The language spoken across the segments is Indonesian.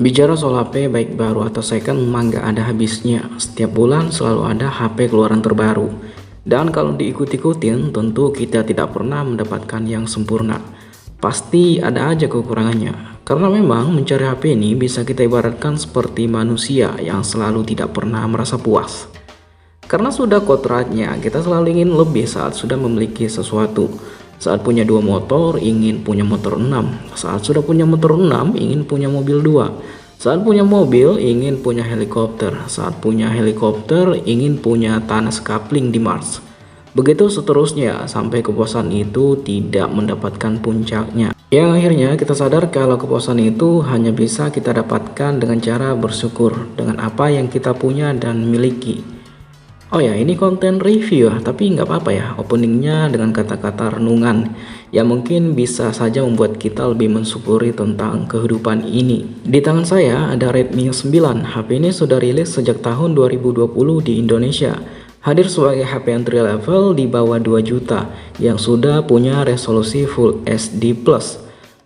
Bicara soal HP baik baru atau second memang nggak ada habisnya. Setiap bulan selalu ada HP keluaran terbaru. Dan kalau diikut-ikutin tentu kita tidak pernah mendapatkan yang sempurna. Pasti ada aja kekurangannya. Karena memang mencari HP ini bisa kita ibaratkan seperti manusia yang selalu tidak pernah merasa puas. Karena sudah kodratnya kita selalu ingin lebih saat sudah memiliki sesuatu. Saat punya 2 motor, ingin punya motor 6. Saat sudah punya motor 6, ingin punya mobil 2. Saat punya mobil, ingin punya helikopter. Saat punya helikopter, ingin punya tanah coupling di Mars. Begitu seterusnya, sampai kepuasan itu tidak mendapatkan puncaknya. Yang akhirnya kita sadar kalau kepuasan itu hanya bisa kita dapatkan dengan cara bersyukur dengan apa yang kita punya dan miliki. Oh ya, ini konten review ya, tapi nggak apa-apa ya, openingnya dengan kata-kata renungan yang mungkin bisa saja membuat kita lebih mensyukuri tentang kehidupan ini. Di tangan saya ada Redmi 9. HP ini sudah rilis sejak tahun 2020 di Indonesia. Hadir sebagai HP entry level di bawah 2 juta yang sudah punya resolusi Full HD+.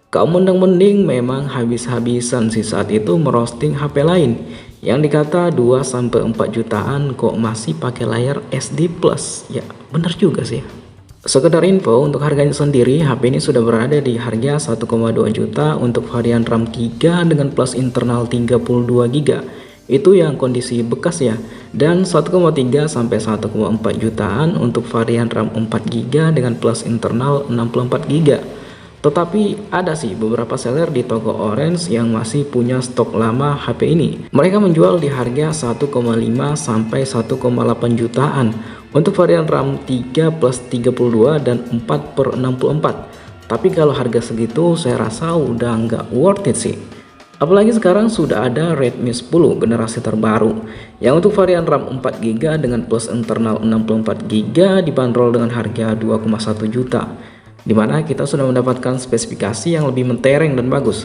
Kaum mending memang habis-habisan sih saat itu merosting HP lain yang dikata 2-4 jutaan kok masih pakai layar SD+. Ya bener juga sih. Sekedar info untuk harganya sendiri, HP ini sudah berada di harga 1,2 juta untuk varian RAM 3 dengan plus internal 32 GB. Itu yang kondisi bekas ya. Dan 1,3 sampai 1,4 jutaan untuk varian RAM 4 GB dengan plus internal 64 GB. Tetapi ada sih beberapa seller di toko Orange yang masih punya stok lama HP ini. Mereka menjual di harga 1,5 sampai 1,8 jutaan untuk varian RAM 3 plus 32 dan 4/64. Tapi kalau harga segitu saya rasa udah nggak worth it sih. Apalagi sekarang sudah ada Redmi 10 generasi terbaru yang untuk varian RAM 4 GB dengan plus internal 64 GB dibanderol dengan harga 2,1 juta. Dimana kita sudah mendapatkan spesifikasi yang lebih mentereng dan bagus.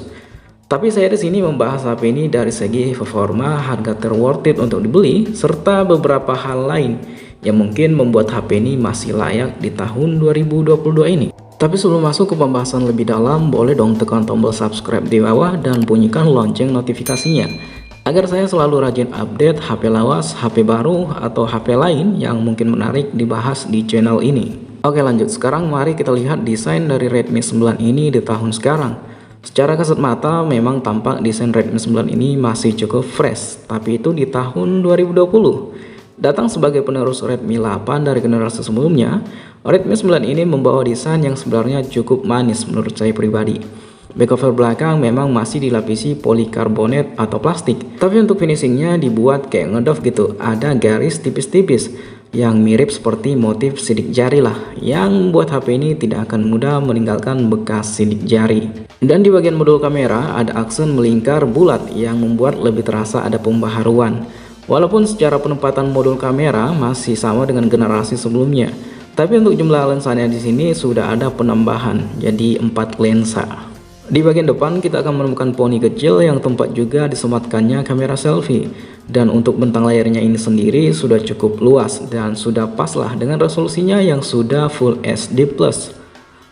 Tapi saya di sini membahas HP ini dari segi performa, harga terworth it untuk dibeli, serta beberapa hal lain yang mungkin membuat HP ini masih layak di tahun 2022 ini. Tapi sebelum masuk ke pembahasan lebih dalam, boleh dong tekan tombol subscribe di bawah dan bunyikan lonceng notifikasinya agar saya selalu rajin update HP lawas, HP baru, atau HP lain yang mungkin menarik dibahas di channel ini. Oke lanjut, sekarang mari kita lihat desain dari Redmi 9 ini di tahun sekarang. Secara kasat mata memang tampak desain Redmi 9 ini masih cukup fresh, tapi itu di tahun 2020. Datang sebagai penerus Redmi 8 dari generasi sebelumnya, Redmi 9 ini membawa desain yang sebenarnya cukup manis menurut saya pribadi. Back cover belakang memang masih dilapisi polikarbonat atau plastik, tapi untuk finishingnya dibuat kayak ngedove gitu, ada garis tipis-tipis yang mirip seperti motif sidik jari lah, yang membuat HP ini tidak akan mudah meninggalkan bekas sidik jari. Dan di bagian modul kamera ada aksen melingkar bulat yang membuat lebih terasa ada pembaharuan. Walaupun secara penempatan modul kamera masih sama dengan generasi sebelumnya, tapi untuk jumlah lensanya di sini sudah ada penambahan, jadi 4 lensa. Di bagian depan kita akan menemukan poni kecil yang tempat juga disematkannya kamera selfie. Dan untuk bentang layarnya ini sendiri sudah cukup luas dan sudah pas lah dengan resolusinya yang sudah Full HD+.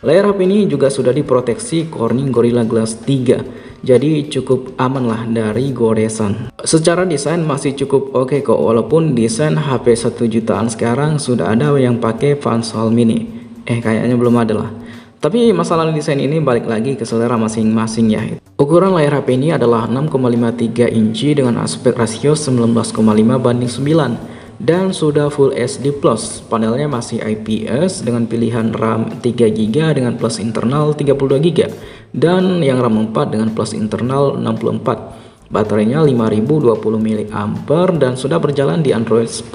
Layar HP ini juga sudah diproteksi Corning Gorilla Glass 3, jadi cukup aman lah dari goresan. Secara desain masih cukup oke kok, walaupun desain HP 1 jutaan sekarang sudah ada yang pakai fansol mini. Kayaknya belum ada lah. Tapi masalah desain ini balik lagi ke selera masing-masing ya. Ukuran layar HP ini adalah 6,53 inci dengan aspek rasio 19,5:9 dan sudah Full HD+. Panelnya masih IPS dengan pilihan RAM 3 GB dengan plus internal 32 GB dan yang RAM 4 dengan plus internal 64. Baterainya 5020 mAh dan sudah berjalan di Android 10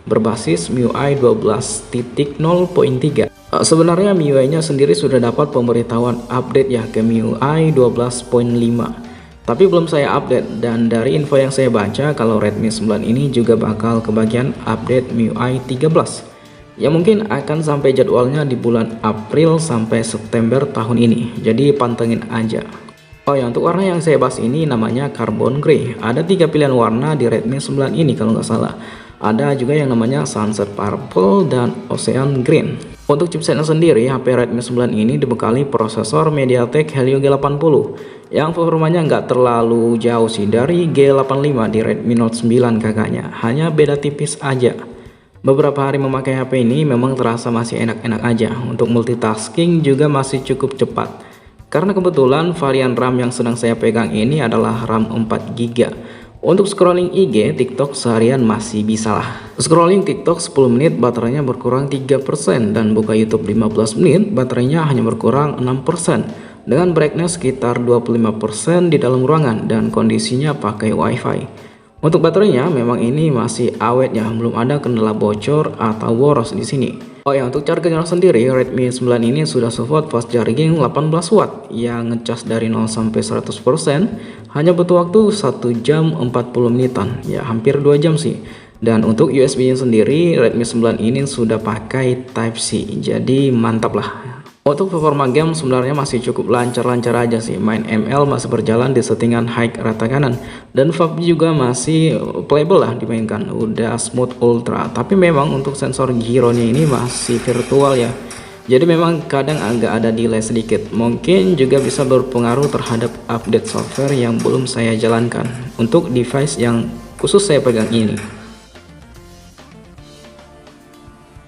berbasis MIUI 12.0.3. Sebenarnya MIUI-nya sendiri sudah dapat pemberitahuan update ya ke MIUI 12.5, tapi belum saya update. Dan dari info yang saya baca kalau Redmi 9 ini juga bakal kebagian update MIUI 13 yang mungkin akan sampai jadwalnya di bulan April sampai September tahun ini, jadi pantengin aja. Oh ya, untuk warna yang saya bahas ini namanya Carbon Grey. Ada 3 pilihan warna di Redmi 9 ini kalau nggak salah. Ada juga yang namanya Sunset Purple dan Ocean Green. Untuk chipsetnya sendiri, HP Redmi 9 ini dibekali prosesor MediaTek Helio G80 yang performanya nggak terlalu jauh sih dari G85 di Redmi Note 9 kakaknya, hanya beda tipis aja. Beberapa hari memakai HP ini memang terasa masih enak-enak aja. Untuk multitasking juga masih cukup cepat. Karena kebetulan varian RAM yang sedang saya pegang ini adalah RAM 4GB. Untuk scrolling IG, TikTok seharian masih bisa lah. Scrolling TikTok 10 menit baterainya berkurang 3% dan buka YouTube 15 menit baterainya hanya berkurang 6%. Dengan brightness sekitar 25% di dalam ruangan dan kondisinya pakai WiFi. Untuk baterainya memang ini masih awet ya, belum ada kendala bocor atau boros di sini. Oh ya, untuk chargernya sendiri Redmi 9 ini sudah support fast charging 18 watt yang ngecas dari 0 sampai 100% hanya butuh waktu 1 jam 40 menitan, ya hampir 2 jam sih. Dan untuk USB-nya sendiri Redmi 9 ini sudah pakai Type-C, jadi mantap lah. Untuk performa game sebenarnya masih cukup lancar-lancar aja sih. Main ML masih berjalan di settingan high rata kanan dan PUBG juga masih playable lah dimainkan, udah smooth ultra. Tapi memang untuk sensor gyronya ini masih virtual ya, jadi memang kadang agak ada delay sedikit. Mungkin juga bisa berpengaruh terhadap update software yang belum saya jalankan untuk device yang khusus saya pegang ini.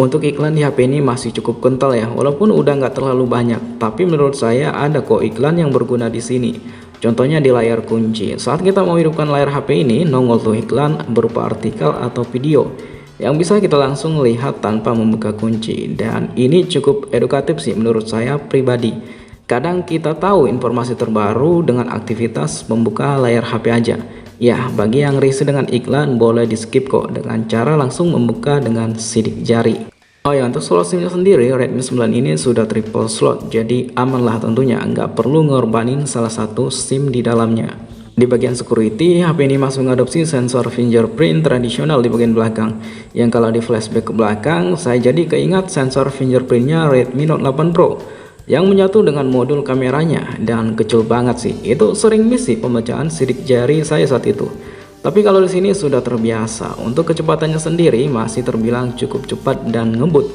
Untuk iklan di HP ini masih cukup kental ya, walaupun udah nggak terlalu banyak, tapi menurut saya ada kok iklan yang berguna di sini. Contohnya di layar kunci, saat kita mau hidupkan layar HP ini, nongol tuh iklan berupa artikel atau video yang bisa kita langsung lihat tanpa membuka kunci, dan ini cukup edukatif sih menurut saya pribadi. Kadang kita tahu informasi terbaru dengan aktivitas membuka layar HP aja. Ya, bagi yang risih dengan iklan boleh di skip kok dengan cara langsung membuka dengan sidik jari. Oh ya, untuk slot SIM-nya sendiri Redmi 9 ini sudah triple slot, jadi aman lah tentunya, nggak perlu ngorbanin salah satu SIM di dalamnya. Di bagian security, HP ini masih mengadopsi sensor fingerprint tradisional di bagian belakang, yang kalau di flashback ke belakang, saya jadi keingat sensor fingerprintnya Redmi Note 8 Pro yang menyatu dengan modul kameranya, dan kecil banget sih. Itu sering miss sih pembacaan sidik jari saya saat itu. Tapi kalau di sini sudah terbiasa. Untuk kecepatannya sendiri masih terbilang cukup cepat dan ngebut.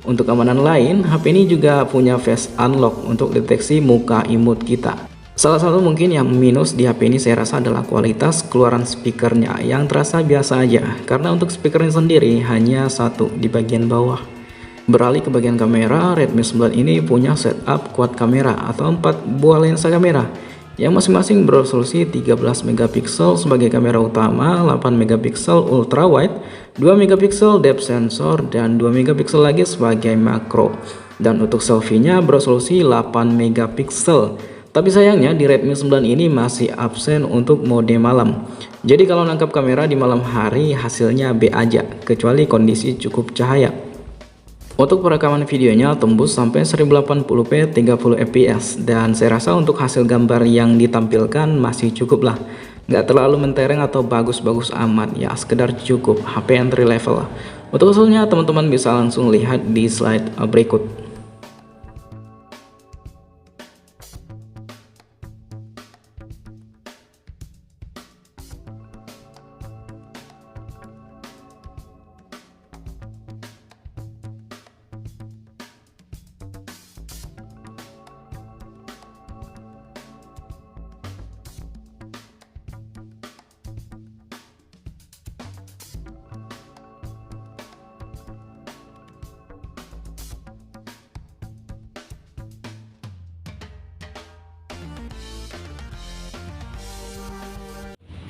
Untuk keamanan lain, HP ini juga punya face unlock untuk deteksi muka imut kita. Salah satu mungkin yang minus di HP ini saya rasa adalah kualitas keluaran speakernya yang terasa biasa aja. Karena untuk speakernya sendiri hanya satu di bagian bawah. Beralih ke bagian kamera, Redmi 9 ini punya setup quad kamera atau 4 buah lensa kamera yang masing-masing beresolusi 13 megapiksel sebagai kamera utama, 8 megapiksel ultra wide, 2 megapiksel depth sensor, dan 2 megapiksel lagi sebagai makro. Dan untuk selfie-nya beresolusi 8 megapiksel. Tapi sayangnya di Redmi 9 ini masih absen untuk mode malam. Jadi kalau nangkap kamera di malam hari hasilnya B aja, kecuali kondisi cukup cahaya. Untuk perekaman videonya tembus sampai 1080p 30 fps, dan saya rasa untuk hasil gambar yang ditampilkan masih cukup lah, nggak terlalu mentereng atau bagus-bagus amat ya, sekedar cukup HP entry level. Untuk hasilnya teman-teman bisa langsung lihat di slide berikut.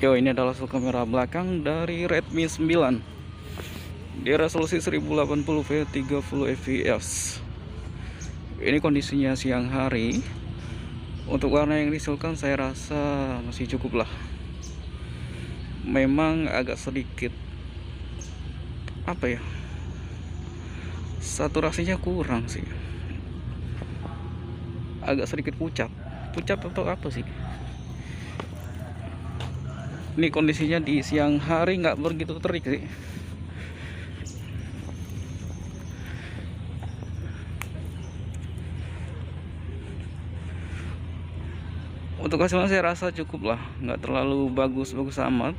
Yo, ini adalah full kamera belakang dari Redmi 9 di resolusi 1080p 30 fps. Ini kondisinya siang hari. Untuk warna yang dihasilkan saya rasa masih cukup lah. Memang agak sedikit apa ya, saturasinya kurang sih, agak sedikit pucat atau apa sih. Ini kondisinya di siang hari nggak begitu terik sih. Untuk hasilnya saya rasa cukup lah, nggak terlalu bagus amat.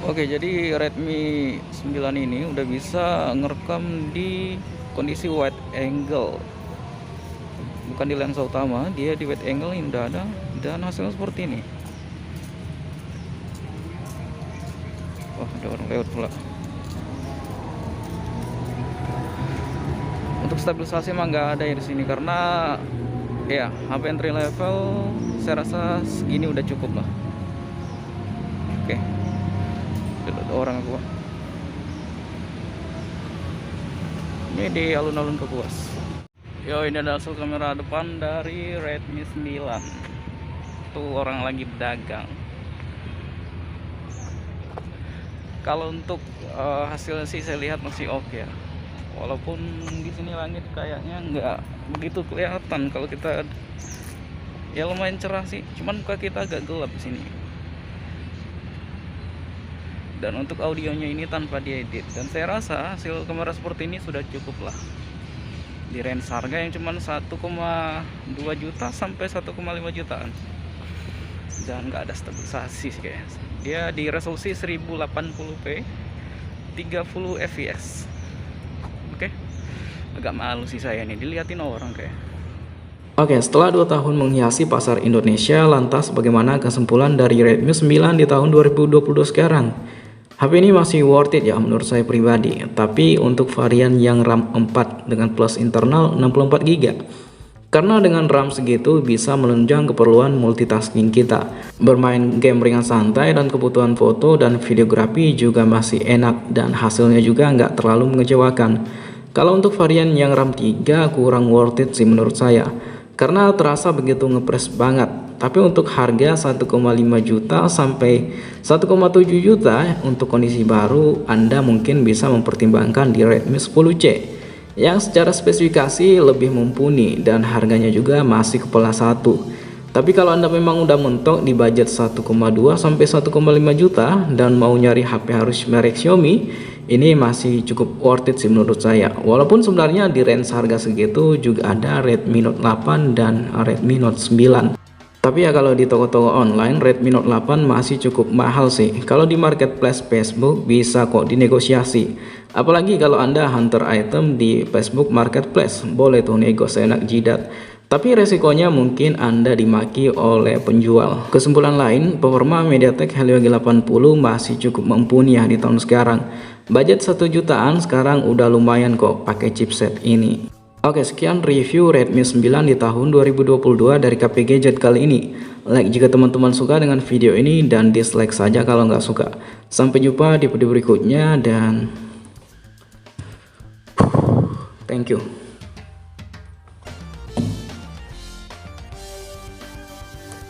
Oke, jadi Redmi 9 ini udah bisa ngerekam di kondisi wide angle, bukan di lensa utama, dia di wide angle ini udah ada, dan hasilnya seperti ini. Wah, ada orang lewat pula. Untuk stabilisasi emang nggak ada ya di sini, karena ya HP entry level saya rasa segini udah cukup lah. Oke, ada orang aku. Ini di alun-alun Kapuas. Yo, ini adalah hasil kamera depan dari Redmi 9. Tuh orang lagi berdagang. Kalau untuk hasilnya sih saya lihat masih oke ya. Walaupun di sini langit kayaknya nggak begitu kelihatan, kalau kita ya lumayan cerah sih, cuman muka kita agak gelap di sini. Dan untuk audionya ini tanpa diedit, dan saya rasa hasil kamera seperti ini sudah cukup lah di range harga yang cuman 1,2 juta sampai 1,5 jutaan, dan nggak ada stabilisasi sih kayaknya. Dia di resolusi 1080p 30 fps. Oke, agak malu sih saya nih diliatin orang kayak. Oke, setelah 2 tahun menghiasi pasar Indonesia, lantas bagaimana kesimpulan dari Redmi 9 di tahun 2022 sekarang? HP ini masih worth it ya menurut saya pribadi, tapi untuk varian yang RAM 4 dengan plus internal 64GB. Karena dengan RAM segitu bisa menunjang keperluan multitasking kita. Bermain game ringan santai dan kebutuhan foto dan videografi juga masih enak, dan hasilnya juga nggak terlalu mengecewakan. Kalau untuk varian yang RAM 3 kurang worth it sih menurut saya, karena terasa begitu ngepres banget. Tapi untuk harga 1,5 juta sampai 1,7 juta untuk kondisi baru, Anda mungkin bisa mempertimbangkan di Redmi 10C yang secara spesifikasi lebih mumpuni dan harganya juga masih kepala satu. Tapi kalau Anda memang udah mentok di budget 1,2 sampai 1,5 juta dan mau nyari HP harus merek Xiaomi, ini masih cukup worth it sih menurut saya. Walaupun sebenarnya di range harga segitu juga ada Redmi Note 8 dan Redmi Note 9. Tapi ya kalau di toko-toko online Redmi Note 8 masih cukup mahal sih. Kalau di marketplace Facebook bisa kok dinegosiasi. Apalagi kalau Anda hunter item di Facebook Marketplace, boleh tuh nego seenak jidat. Tapi resikonya mungkin Anda dimaki oleh penjual. Kesimpulan lain, performa MediaTek Helio G80 masih cukup mumpuni ya di tahun sekarang. Budget 1 jutaan sekarang udah lumayan kok pakai chipset ini. Oke, sekian review Redmi 9 di tahun 2022 dari KP Gadget kali ini. Like jika teman-teman suka dengan video ini, dan dislike saja kalau nggak suka. Sampai jumpa di video berikutnya, dan thank you.